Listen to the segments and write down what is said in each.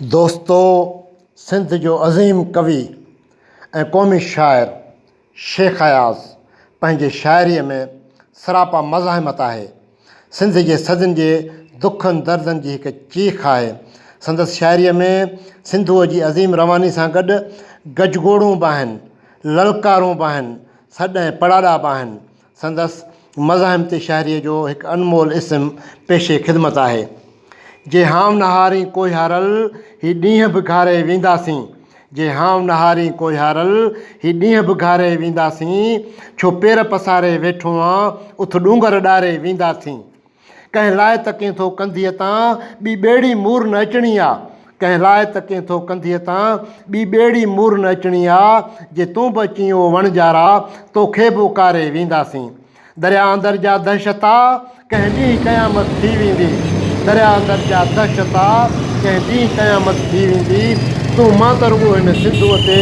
दोस्तों, सिंध जो अज़ीम कवि ऐं क़ौमी शाइर शेख अयाज़ पंहिंजे शाइरीअ में सरापा मज़ाहिमत आहे। सिंध जे सदियुनि जे दुखनि दर्दनि जी हिकु चीख आहे। संदसि शाइरीअ में सिंधूअ जी अज़ीम रवानी सां गॾु गजगोड़ूं बि आहिनि, ललकारूं बि आहिनि, सॾ ऐं पड़ाड़ा बि आहिनि। संदसि मज़ाहिमती शाइरीअ जो हिकु अनमोल इस्म पेशे ख़िदमत आहे। जे हाम नहारी कोई हारल ही ॾींहं बि घारे वेंदासीं। जे हाम नहारी कोई हारल ही ॾींहं बि घारे वेंदासीं। छो पेर पसारे वेठो आं उथ ॾूंगर ॾारे वेंदासीं। कंहिं लाइ त कंहिं कंधीअ तां ॿी ॿेड़ी मूर न अचणी आहे। कंहिं लाइ त कंहिं कंधीअ तां ॿी ॿेड़ी मूर न अचणी आहे। जे तूं बि अची वणजारा तोखे बि उकारे वेंदासीं। दरिया अंदरि जा दहशत आहे कंहिं ॾींहुं क़यामत थी वेंदी। दरिया अंदरि जा दहशत आहे कंहिं ॾींहुं क़यामत थी वेंदी। तूं मातरुगो हिन सिंधूअ ते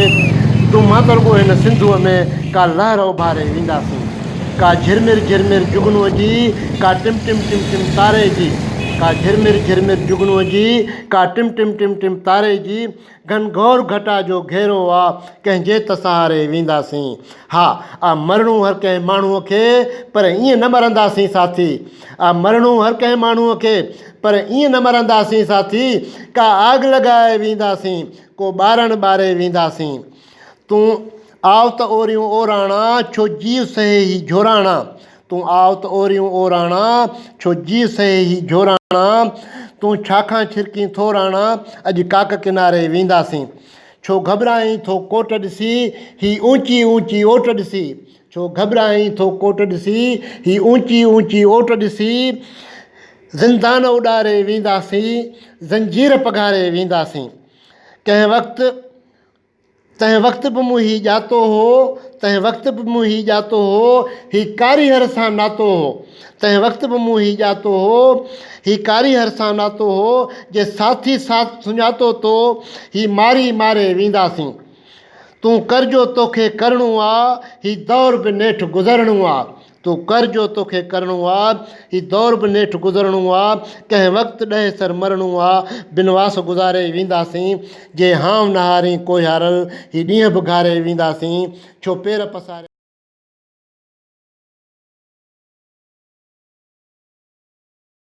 तूं मातरुगो हिन सिंधूअ में का लहर उभारे वेंदासीं। का झिरमिर झिरमिर जुगनूअ जी, का टिम टिम टिम टिम तारे जी। का झिरमिर झिरमिर जुगनूअ जी, का टिम टिम टिम टिम तारे जी। घनघोर घटा जो घेरो आहे कंहिंजे त सहारे वेंदासीं। हा, मरणो हर कंहिं माण्हूअ खे पर ईअं न मरंदासीं साथी। मरणो हर कंहिं माण्हूअ खे पर ईअं न मरंदासीं साथी। का आग लॻाए वेंदासीं, को ॿारण ॿारे वेंदासीं। तूं आव त ओरियूं ओराणा छो जीव सहे ही झोराणा। तूं आव त ओरियूं ओराणा छो जीव सहे ही झोराणा। तूं छाखां छिरकी थोराणा अॼु काक किनारे वेंदासीं। छो घबराई थो कोट ॾिसी ही ऊची ऊची ओट ॾिसी। छो घबराई थो कोट ॾिसी ही ऊची ऊची ओट ॾिसी। ज़िंदान उॾारे वेंदासीं, ज़ंजीर पघारे वेंदासीं। कंहिं वक़्तु बि मूं ही ॼातो हो, तंहिं वक़्तु बि मूं ही ॼातो हो ही कारीहर सां नातो हो। तंहिं वक़्तु बि मूं ही ॼातो हो ही कारीहर सां नातो हो। जे साथी साथ सुञातो तो ही मारी मारे वेंदासीं। तूं कर जो तोखे करिणो आहे ही दौर बि नेठि गुज़रणो आहे। तूं कर जो तोखे करिणो आहे ही दौर बि नेठि गुज़रणो आहे। कंहिं वक़्तु ॾहे सर मरणो आहे बिनवास गुज़ारे वेंदासीं। जे हाम नहारी कोई हारल ही ॾींहं बि घारे वेंदासीं। छो पेर पसारे